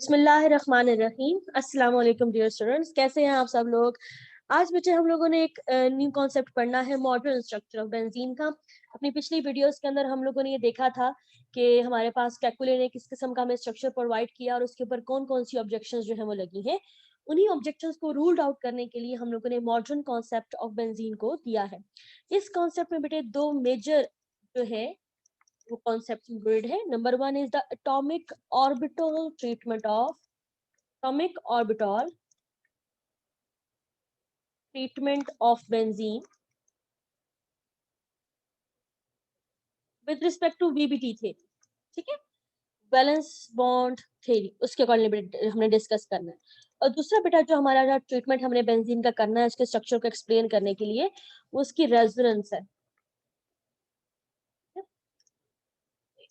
बिस्मिल्लाहिर्रहमानिर्रहीम। अस्सलाम वालेकुम डियर स्टूडेंट्स, कैसे हैं आप सब लोग। आज बच्चे हम लोगों ने एक न्यू कॉन्सेप्ट पढ़ना है, मॉडर्न स्ट्रक्चर ऑफ बेंजीन का। अपनी पिछली वीडियोस के अंदर हम लोगों ने ये देखा था कि हमारे पास कैकुले ने किस किस्म का हमें स्ट्रक्चर प्रोवाइड किया और उसके ऊपर कौन कौन सी ऑब्जेक्शंस जो है वो लगी हैं। उन्हीं ऑब्जेक्शंस को रूल्ड आउट करने के लिए हम लोगों ने मॉडर्न कॉन्सेप्ट ऑफ बेंजीन को दिया है। इस कॉन्सेप्ट में बेटे दो मेजर जो है वो कॉन्सेप्ट इंक्लूडेड है। Number one is the atomic orbital treatment of atomic orbital treatment of benzene with respect to VBT theory। ठीक है, बैलेंस बॉन्ड थ्योरी उसके अकॉर्डिंग हमने डिस्कस करना है। और दूसरा बेटा जो हमारा ट्रीटमेंट हमने बेंजीन का करना है इसके स्ट्रक्चर को एक्सप्लेन करने के लिए, वो उसकी रेजोनेंस है।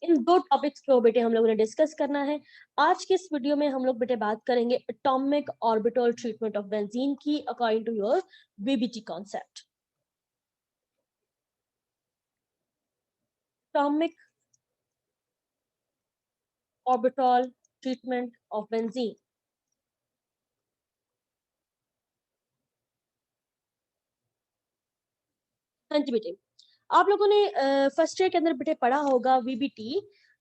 इन दो टॉपिक्स को बेटे हम लोगों ने डिस्कस करना है। आज के इस वीडियो में हम लोग बेटे बात करेंगे atomic orbital treatment of benzene की according to your VBT concept. Atomic orbital treatment of benzene। हाँ जी बेटे, आप लोगों ने फर्स्ट ईयर के अंदर बेटे पढ़ा होगा VBT।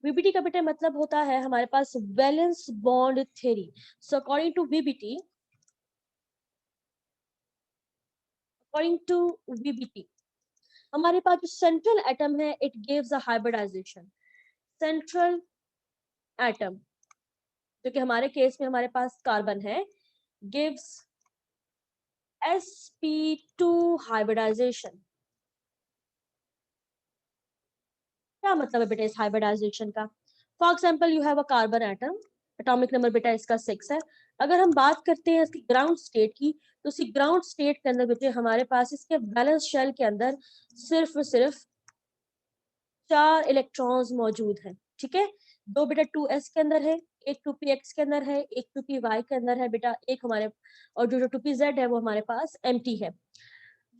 VBT का बेटे मतलब होता है हमारे पास valence bond theory. So according to VBT हमारे पास जो सेंट्रल एटम है it gives a hybridisation. Central atom जो कि हमारे केस में हमारे पास कार्बन है गिव्स sp2 हाइब्रिडाइजेशन। क्या मतलब है बेटा इस हाइब्रिडाइजेशन का। For example you have a carbon atom, atomic number बेटा इसका 6 है। अगर हम बात करते हैं इसकी ग्राउंड स्टेट की, तो इसी ग्राउंड स्टेट के अंदर बेटे हमारे पास इसके बैलेंस शेल के अंदर सिर्फ और सिर्फ 4 इलेक्ट्रॉन्स मौजूद हैं। ठीक है, दो बेटा 2s के अंदर है, एक 2px के अंदर है, एक 2py के अंदर है बेटा, एक हमारे और जो 2pz है वो हमारे पास एम्प्टी है।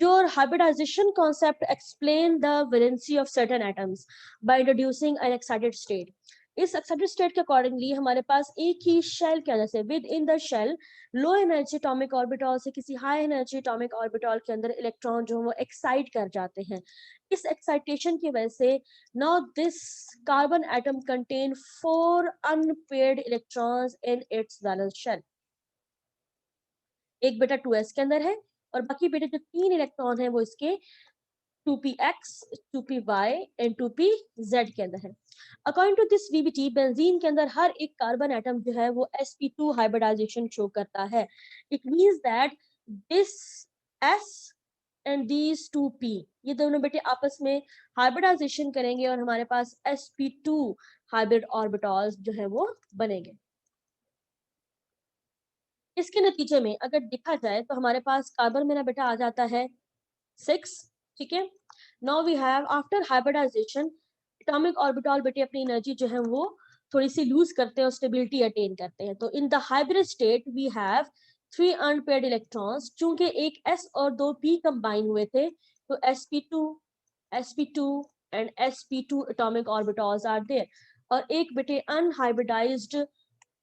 Your hybridization concept explain the valency of certain atoms by introducing an excited state। इस एक्साइटेड स्टेट के अकॉर्डिंगली हमारे पास एक ही शेल के अंदर से within the shell low energy atomic orbital से किसी हाई एनर्जी एटॉमिक ऑर्बिटल के अंदर इलेक्ट्रॉन जो वो एक्साइट कर जाते हैं। इस एक्साइटेशन की वजह से now this carbon atom contain 4 unpaired electrons in its valence shell. एक बेटा 2s के अंदर है और बाकी बेटे जो 3 इलेक्ट्रॉन है वो इसके 2px 2py एंड 2pz के अंदर है। According to this VBT benzene के अंदर हर एक कार्बन एटम जो है वो sp2 हाइब्रिडाइजेशन शो करता है। It means that this s and these 2p ये दोनों बेटे आपस में हाइब्रिडाइजेशन करेंगे और हमारे पास sp2 हाइब्रिड ऑर्बिटल्स जो है वो बनेंगे। इसके नतीजे में अगर देखा जाए तो हमारे पास कार्बन में ना बेटा आ जाता है 6। ठीक है, now we have after hybridization atomic orbital बेटे अपनी एनर्जी जो है वो थोड़ी सी लूज करते हैं और स्टेबिलिटी अटेन करते हैं। तो in the hybrid state we have 3 unpaired electrons. चूंकि एक s और 2 p कंबाइन हुए थे तो sp2 and sp2 atomic orbitals are there और एक बेटे अनहाइब्रिडाइज्ड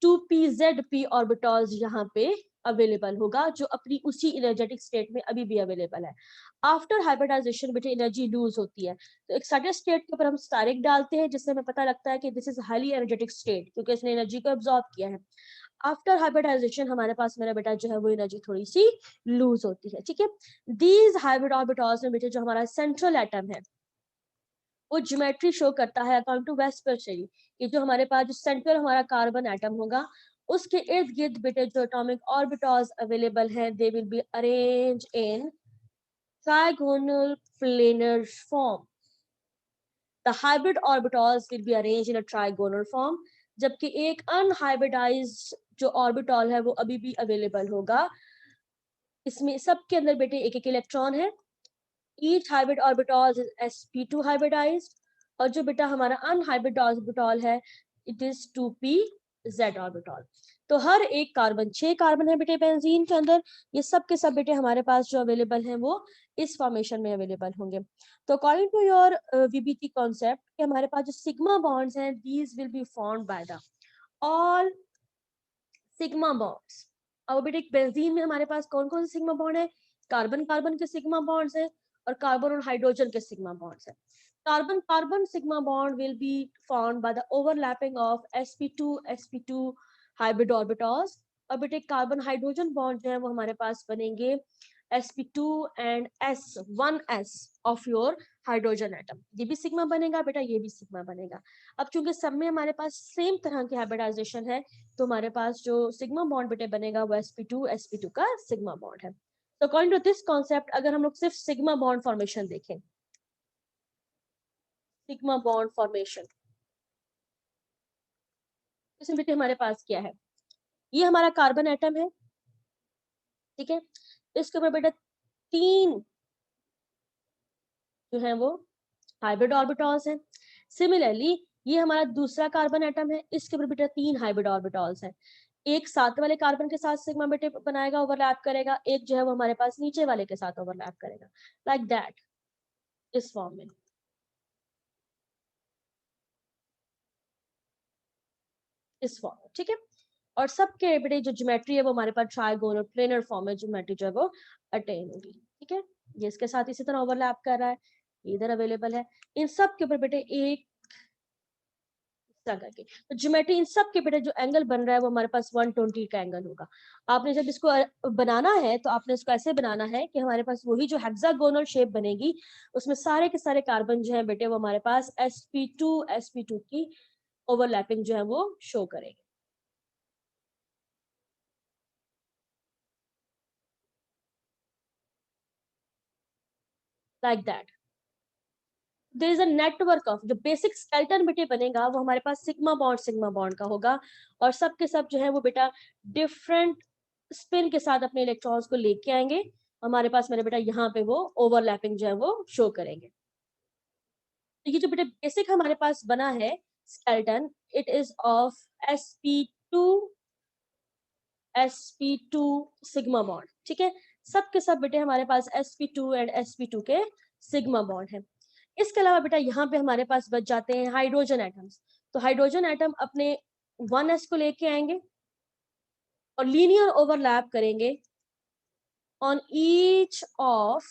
2pzp ऑर्बिटल्स यहाँ पे अवेलेबल होगा जो अपनी उसी एनर्जेटिक स्टेट में अभी भी अवेलेबल है। आफ्टर हाइब्रिडाइजेशन बेटे एनर्जी लूज होती है तो एक्साइटेड स्टेट के ऊपर हम स्टारिक डालते हैं जिससे हमें पता लगता है कि this is highly energetic state क्योंकि इसने एनर्जी को एब्जॉर्ब किया है। आफ्टर हाइब्रिडाइजेशन हमारे पास मेरा बेटा जो है वो एनर्जी थोड़ी सी लूज होती है। ठीक है, दीज हाइब्रिड ऑर्बिटल्स में बेटे जो हमारा सेंट्रल एटम है वो ज्योमेट्री शो करता है अकॉर्डिंग टू वेस्पर्शरी कि जो हमारे पास जो सेंट्रल हमारा कार्बन एटम होगा उसके इर्द गिर्द बेटे जो एटॉमिक ऑर्बिटल्स अवेलेबल हैं they will be arrange in trigonal planar form। The hybrid orbitals will be arranged in a trigonal form, जबकि एक अनहाइब्रिडाइज्ड जो ऑर्बिटल है वो अभी भी अवेलेबल होगा। इसमें सबके अंदर बेटे एक एक इलेक्ट्रॉन है। Each hybrid orbital is sp2 hybridized और जो बेटा हमारा अनहाइब्रिड ऑर्बिटल है इट इज 2pz ऑर्बिटल। तो हर एक कार्बन 6 कार्बन है बेटे बेंजीन के अंदर, ये सब के सब बेटे हमारे पास जो अवेलेबल हैं वो इस फॉर्मेशन में अवेलेबल होंगे। तो according to your VBT concept कि हमारे पास जो सिग्मा बॉन्ड्स हैं these will be formed by the all sigma bonds. अब बेटे बेंजीन में हमारे पास कौन कौन से सिग्मा बॉन्ड है? कार्बन कार्बन के सिग्मा बॉन्ड्स है और कार्बन और हाइड्रोजन के सिग्मा बॉन्ड्स है। Carbon carbon sigma bond will be formed by the overlapping of sp2 hybrid orbitals. और बेटे कार्बन हाइड्रोजन बॉन्ड जो है वो हमारे पास बनेंगे sp2 and s1s of your hydrogen atom. ये भी सिग्मा बनेगा बेटा, ये भी सिग्मा बनेगा। अब चूंकि सब में हमारे पास सेम तरह की हाइब्रिडाइजेशन है तो हमारे पास जो सिग्मा बॉन्ड बेटे बनेगा वो sp2 का सिग्मा बॉन्ड है। तो अकॉर्डिंग टू दिस कॉन्सेप्ट अगर हम लोग सिर्फ सिग्मा बॉन्ड फॉर्मेशन देखें, सिग्मा बॉन्ड फॉर्मेशन इसमें बेटे हमारे पास क्या है? ये हमारा कार्बन एटम है, ठीक है। इसके ऊपर बेटा 3 जो है वो हाइब्रिड ऑर्बिटल्स हैं। सिमिलरली ये हमारा दूसरा कार्बन एटम है, इसके ऊपर बेटा 3 हाइब्रिड ऑर्बिटल्स हैं। एक साथ वाले कार्बन के साथ सिग्मा बेटे बनाएगा, ओवरलैप करेगा, एक जो है वो हमारे पास नीचे वाले के साथ ओवरलैप करेगा, लाइक दैट, इस फॉर्म में, इस फॉर्म में, ठीक है। और सबके बेटे जो ज्योमेट्री है वो हमारे पास ट्राइगोनल प्लेनर फॉर्म में ज्योमेट्री जो है वो अटेन होगी, ठीक है। ये इसके साथ इसी तरह ओवरलैप कर रहा है, इधर अवेलेबल है। इन सब के ऊपर बेटे एक करके तो ज्योमेट्री इन सब के बेटे जो एंगल बन रहा है वो हमारे पास 120 का एंगल होगा। आपने जब इसको बनाना है तो आपने इसको ऐसे बनाना है कि हमारे पास वही जो हेक्सागोनल शेप बनेगी उसमें सारे के सारे कार्बन जो है बेटे वो हमारे पास sp2 की ओवरलैपिंग जो है वो शो करेंगे, like that. There is a network of जो बेसिक स्केलेटन बेटे बनेगा वो हमारे पास सिग्मा बॉन्ड का होगा। और सब के सब जो है वो बेटा डिफरेंट स्पिन के साथ अपने इलेक्ट्रॉन्स को लेके आएंगे, हमारे पास मेरे बेटा यहाँ पे वो ओवरलैपिंग जो है वो शो करेंगे। तो ये जो बेटा बेसिक हमारे पास बना है skeleton, it is of sp2 sp2 sigma bond, ठीक है। सब के सब बेटे हमारे पास sp2 एंड sp2 के सिग्मा बॉन्ड है। इसके अलावा बेटा यहाँ पे हमारे पास बच जाते हैं हाइड्रोजन एटम्स। तो हाइड्रोजन एटम अपने 1s को लेके आएंगे और लीनियर ओवरलैप करेंगे on each of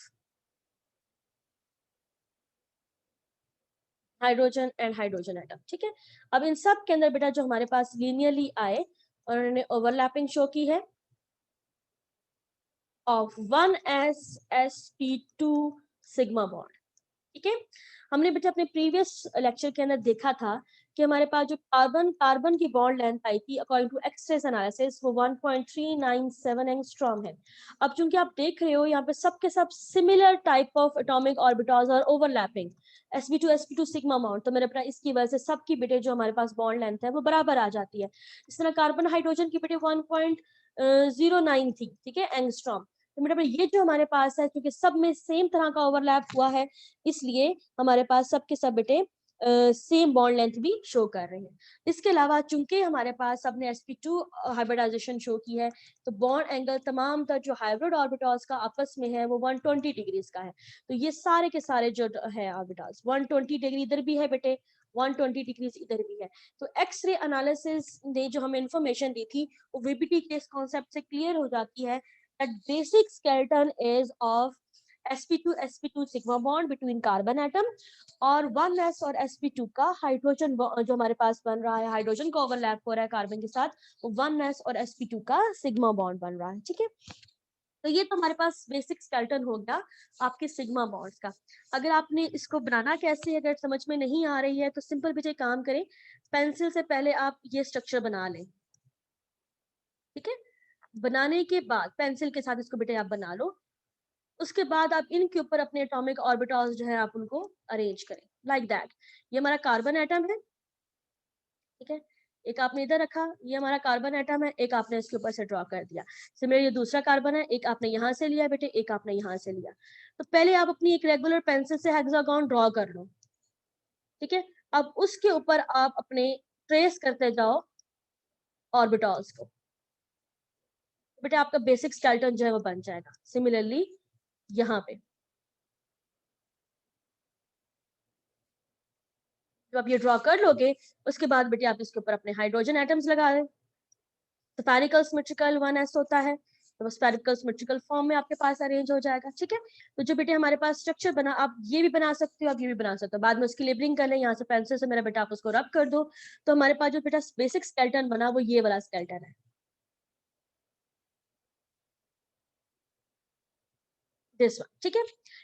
hydrogen and hydrogen atom, ठीक है। अब इन सब के अंदर बेटा जो हमारे पास लीनियरली आए और उन्होंने ओवरलैपिंग शो की है of 1s sp2 sigma bond, ठीक है। हमने बेटा अपने प्रीवियस लेक्चर के अंदर देखा था कि हमारे पास जो कार्बन कार्बन की बॉन्ड लेंथ आई थी अकॉर्डिंग टू एक्सरेस एनालिसिस वो 1.397 एंगस्ट्रॉम है। अब चूंकि आप देख रहे हो यहाँ पे सबके सब similar type of atomic orbitals और ओवरलैपिंग sp2 सिग्मा बॉन्ड, तो मेरे पास इसकी वजह से सबकी बेटे जो हमारे पास बॉन्ड लेंथ है वो बराबर आ जाती है। इस तरह कार्बन हाइड्रोजन की बेटे 1.09 थी, ठीक है, एंगस्ट्रॉम। तो मेरे ये जो हमारे पास है क्योंकि सब में सेम तरह का ओवरलैप हुआ है इसलिए हमारे पास सबके सब बेटे सेम बॉन्ड लेंथ भी शो कर रहे हैं। इसके अलावा चूंकि हमारे पास सबने sp2 हाइब्रिडाइजेशन शो की है तो बॉन्ड एंगल तमाम तर जो हाइब्रिड ऑर्बिटल्स का आपस में है वो 120 डिग्रीज का है। तो ये सारे के सारे जो है ऑर्बिटल्स 120 डिग्री इधर भी है बेटे, 120 डिग्रीज इधर भी है। तो एक्सरे एनालिसिस ने जो हमें इंफॉर्मेशन दी थी वो वीबीटी के इस कॉन्सेप्ट से क्लियर हो जाती है that basic skeleton is of sp2 sigma bond between carbon atom और 1s और sp2 का हाइड्रोजन जो हमारे पास बन रहा है, हाइड्रोजन का ओवरलैप हो रहा है कार्बन के साथ, 1s और sp2 का सिग्मा बॉन्ड बन रहा है, ठीक है। तो ये तो हमारे पास बेसिक स्केलेटन हो गया आपके सिग्मा बॉन्ड्स का। अगर आपने इसको बनाना कैसे है अगर समझ में नहीं आ रही है तो सिंपल बेटे काम करें, पेंसिल से पहले आप ये स्ट्रक्चर बना लें, ठीक है। बनाने के बाद पेंसिल के साथ इसको बेटे आप बना लो, उसके बाद आप इनके ऊपर अपने एटॉमिक ऑर्बिटल्स जो है आप उनको अरेंज करें, लाइक दैट। ये हमारा कार्बन एटम है, ठीक है, एक आपने इधर रखा, ये हमारा कार्बन एटम है, एक आपने इसके ऊपर से ड्रॉ कर दिया। सिमिलर ये दूसरा कार्बन है, एक आपने यहाँ से लिया बेटे, एक आपने यहाँ से लिया। तो पहले आप अपनी एक रेगुलर पेंसिल से हेक्सागोन ड्रॉ कर लो, ठीक है। अब उसके ऊपर आप अपने ट्रेस करते जाओ ऑर्बिटल्स को, बेटा आपका बेसिक स्केलेटन जो है वो बन जाएगा। सिमिलरली यहाँ पे जब आप ये ड्रॉ कर लोगे उसके बाद बेटे आप इसके ऊपर अपने हाइड्रोजन एटम्स लगा दें, तो स्फेरिकल सिमेट्रिकल 1s होता है, तो वो स्फेरिकल सिमेट्रिकल फॉर्म में आपके पास अरेंज हो जाएगा। ठीक है, तो जो बेटे हमारे पास स्ट्रक्चर बना, आप ये भी बना सकते हो, आप ये भी बना सकते हो, बाद में उसकी लेबलिंग कर लें, यहाँ से पेंसिल से मेरा बेटा आप उसको रब कर दो, तो हमारे पास जो बेटा बेसिक स्केलेटन बना वो ये वाला स्केलेटन है, दिस वन। ठीक है,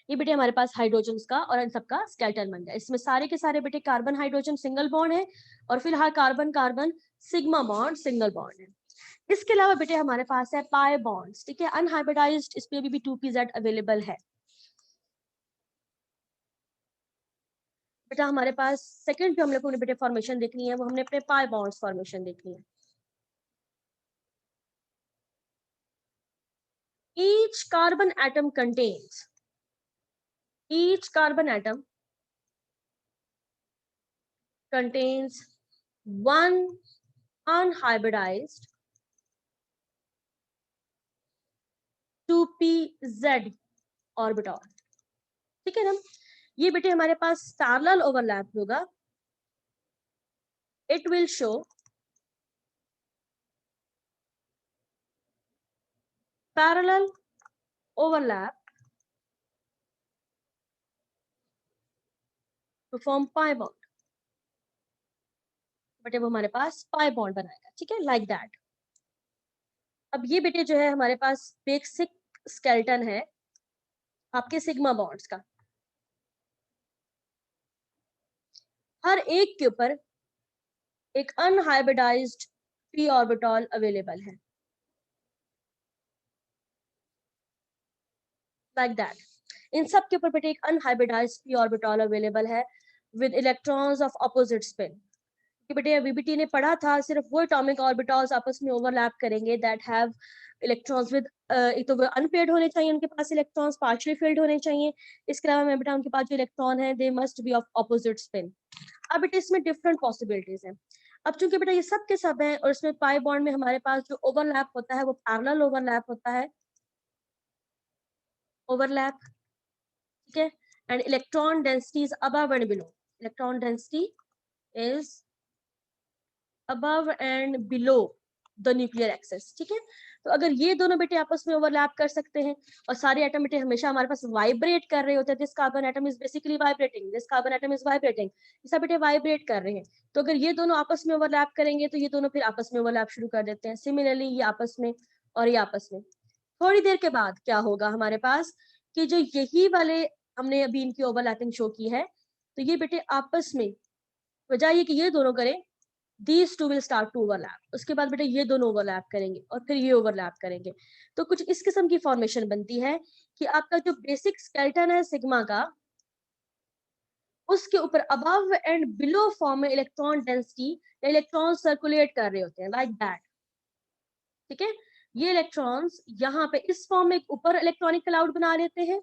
ये बेटे हमारे पास हाइड्रोजन का और इन सबका स्केलेटन बन गया। इसमें सारे के सारे बेटे कार्बन हाइड्रोजन सिंगल बॉन्ड है, और फिलहाल carbon carbon sigma bond single bond है। इसके अलावा बेटे हमारे पास है पाई बॉन्ड्स। ठीक है, अनहाइब्रिडाइज्ड, इसमें भी 2pz अवेलेबल है। बेटा हमारे पास सेकंड जो हम लोगों ने बेटे फॉर्मेशन देखनी है, वो हमने अपने पाई बॉन्ड्स फॉर्मेशन देखनी है। each carbon atom contains each carbon atom contains one unhybridized 2pz orbital। ठीक है ना, ये बेटे हमारे पास पैरेलल ओवरलैप होगा, it will show parallel overlap to form pi bond. बेटे वो हमारे पास पाई बॉन्ड बनाएगा। ठीक है, लाइक दैट। अब ये बेटे जो है हमारे पास बेसिक स्केलेटन है आपके सिग्मा बॉन्ड्स का, हर एक के ऊपर एक अनहाइब्रिडाइज्ड p ऑर्बिटल अवेलेबल है, लाइक दैट। इन सब के ऊपर बेटे एक अनहाइब्रिडाइज्ड p ऑर्बिटल अवेलेबल है with electrons of opposite spin. कि बेटे वीबीटी ने पढ़ा था सिर्फ वो एटॉमिक ऑर्बिटल्स आपस में ओवरलैप करेंगे दैट हैव इलेक्ट्रॉन्स विद, एक तो वो अनपेयर्ड होने चाहिए, उनके पास इलेक्ट्रॉन्स पार्शियली फिल्ड होने चाहिए। इसके अलावा मैं बेटा उनके पास जो इलेक्ट्रॉन है they must be of opposite spin. अब बेटा इसमें डिफरेंट पॉसिबिलिटीज हैं। अब चूंकि बेटा ये सब के सब है, और इसमें पाई बॉन्ड में हमारे पास जो ओवरलैप होता है वो पैरेलल ओवरलैप होता है, ओवरलैप। ठीक है, and electron density is above and below, electron density is above and below the nuclear axis। ठीक है, तो अगर ये दोनों बेटे आपस में ओवरलैप कर सकते हैं, और सारे एटम बेटे हमेशा हमारे पास वाइब्रेट कर रहे होते हैं, this carbon atom is basically vibrating, this carbon atom is vibrating, ये सब बेटे वाइब्रेट कर रहे हैं, तो अगर ये दोनों आपस में ओवरलैप करेंगे तो ये दोनों फिर आपस में ओवरलैप शुरू कर देते हैं। सिमिलरली ये आपस में और ये आपस में। थोड़ी देर के बाद क्या होगा हमारे पास कि जो यही वाले हमने अभी इनकी ओवरलैपिंग शो की है, तो ये बेटे आपस में बजाय ये कि ये दोनों करें, these two will start to overlap, उसके बाद बेटा ये दोनों ओवरलैप करेंगे और फिर ये ओवरलैप करेंगे। तो कुछ इस किस्म की फॉर्मेशन बनती है कि आपका जो बेसिक स्केलेटन है सिग्मा का, उसके ऊपर अबव एंड बिलो फॉर्म में इलेक्ट्रॉन डेंसिटी या इलेक्ट्रॉन सर्कुलेट कर रहे होते हैं, लाइक दैट। ठीक है, ये इलेक्ट्रॉन्स यहाँ पे इस फॉर्म में ऊपर इलेक्ट्रॉनिक क्लाउड बना लेते हैं,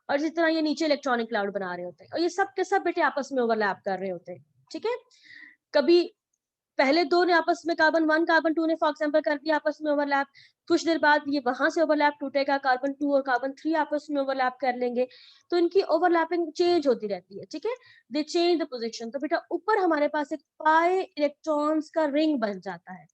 और जिस तरह ये नीचे इलेक्ट्रॉनिक क्लाउड बना रहे होते हैं, और ये सब के सब बेटे आपस में ओवरलैप कर रहे होते हैं। ठीक है, कभी पहले दो ने आपस में कार्बन 1 कार्बन 2 ने फॉर एग्जांपल कर दिया आपस में ओवरलैप, कुछ देर बाद ये वहां से ओवरलैप टूटेगा, कार्बन 2 और कार्बन 3 आपस में ओवरलैप कर लेंगे, तो इनकी ओवरलैपिंग चेंज होती रहती है। ठीक है, दे चेंज द पोजीशन, तो बेटा ऊपर हमारे पास एक पाई इलेक्ट्रॉन्स का रिंग बन जाता है।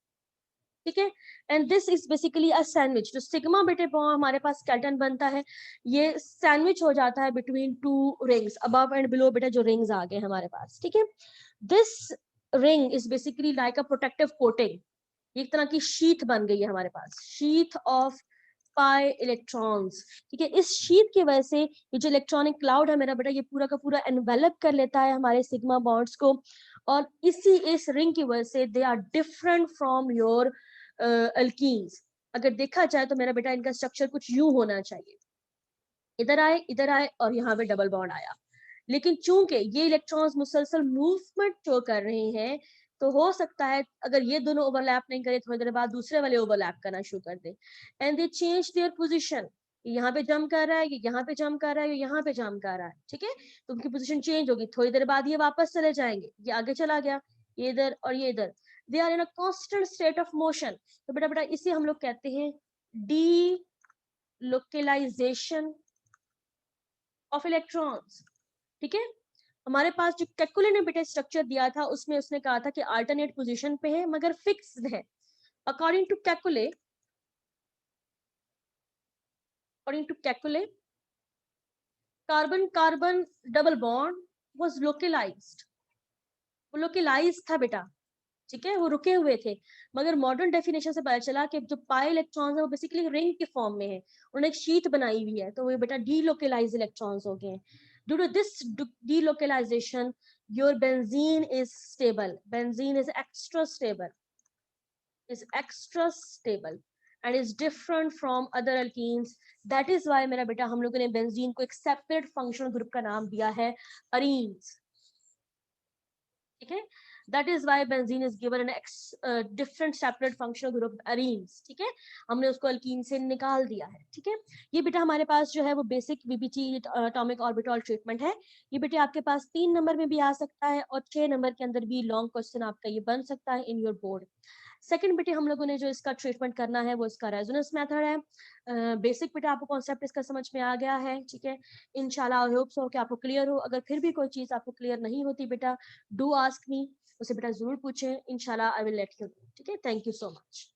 ठीक है, and this is basically a sandwich, जो सिग्मा बेटे हमारे पास स्केलेटन बनता है, ये सैंडविच हो जाता है between two rings, above and below बेटा जो रिंग्स आ गए हमारे पास। ठीक है, this ring is basically like a protective coating, एक तरह की शीथ बन गई है हमारे पास, शीथ ऑफ पाई इलेक्ट्रॉन्स। ठीक है, इस शीथ की वजह से ये जो इलेक्ट्रॉनिक क्लाउड है मेरा बेटा, ये पूरा का पूरा एनवेलप कर लेता है हमारे सिग्मा बॉन्ड्स को, और इस रिंग की वजह से they are different from your alkenes. अगर देखा जाए तो मेरा बेटा इनका स्ट्रक्चर कुछ यूं होना चाहिए, इधर आए और यहाँ पे डबल बॉन्ड आया, लेकिन चूंकि ये इलेक्ट्रॉन्स मुसलसल मूवमेंट शो कर रहे हैं, तो हो सकता है अगर ये दोनों ओवरलैप नहीं करे, थोड़ी देर बाद दूसरे वाले ओवरलैप करना शुरू कर दे, and they change their position, यहाँ पे जंप कर रहा है, ये यहाँ पे जंप कर रहा है, ये यहाँ पे जंप कर रहा है। ठीक है, तो उनकी पोजीशन चेंज होगी, थोड़ी देर बाद ये वापस चले जाएंगे, ये आगे चला गया, ये इधर और ये इधर, they are in a constant state of motion. तो बेटा बेटा इसे हम लोग कहते हैं डी लोकलाइजेशन ऑफ इलेक्ट्रॉन्स। ठीक है, हमारे पास जो केकुले ने बेटा स्ट्रक्चर दिया था, उसमें उसने कहा था कि अल्टरनेट पोजीशन पे है मगर फिक्स्ड है, According to Kekulé, carbon-carbon double bond was localized. वो localized था बेटा, ठीक है, वो रुके हुए थे, मगर मॉडर्न डेफिनेशन से पता चला कि जो पाई इलेक्ट्रॉन्स है वो बेसिकली रिंग के फॉर्म में है, उन्होंने एक शीट बनाई हुई है, तो वो बेटा डीलोकलाइज इलेक्ट्रॉन्स हो गए हैं. Due to this delocalization your benzene is stable. Benzene is extra stable and is different from other alkenes. That is why मेरा बेटा हम लोगों ने बेंजीन को एक सेपरेट फंक्शनल ग्रुप का नाम दिया है अरीन्स. ठीक है, that is why benzene is given an different separate functional group arenes. ठीक है, हमने उसको अल्कीन से निकाल दिया है. ठीक है, ये बेटा हमारे पास जो है वो basic BBT atomic orbital treatment है. ये बेटे आपके पास 3 नंबर में भी आ सकता है और 6 नंबर के अंदर भी लॉन्ग क्वेश्चन आपका ये बन सकता है इन योर बोर्ड. सेकंड बेटे हम लोगों ने जो इसका ट्रीटमेंट करना है वो इसका रेजोनेंस मेथड है. बेसिक बेटा आपको कॉन्सेप्ट इसका समझ में आ गया है. ठीक है, इंशाल्लाह आई होप सो कि आपको क्लियर हो. अगर फिर भी कोई चीज आपको क्लियर नहीं होती बेटा, डू आस्क मी, उसे बेटा जरूर पूछें, इंशाल्लाह आई विल लेट यू. ठीक है, थैंक यू सो मच.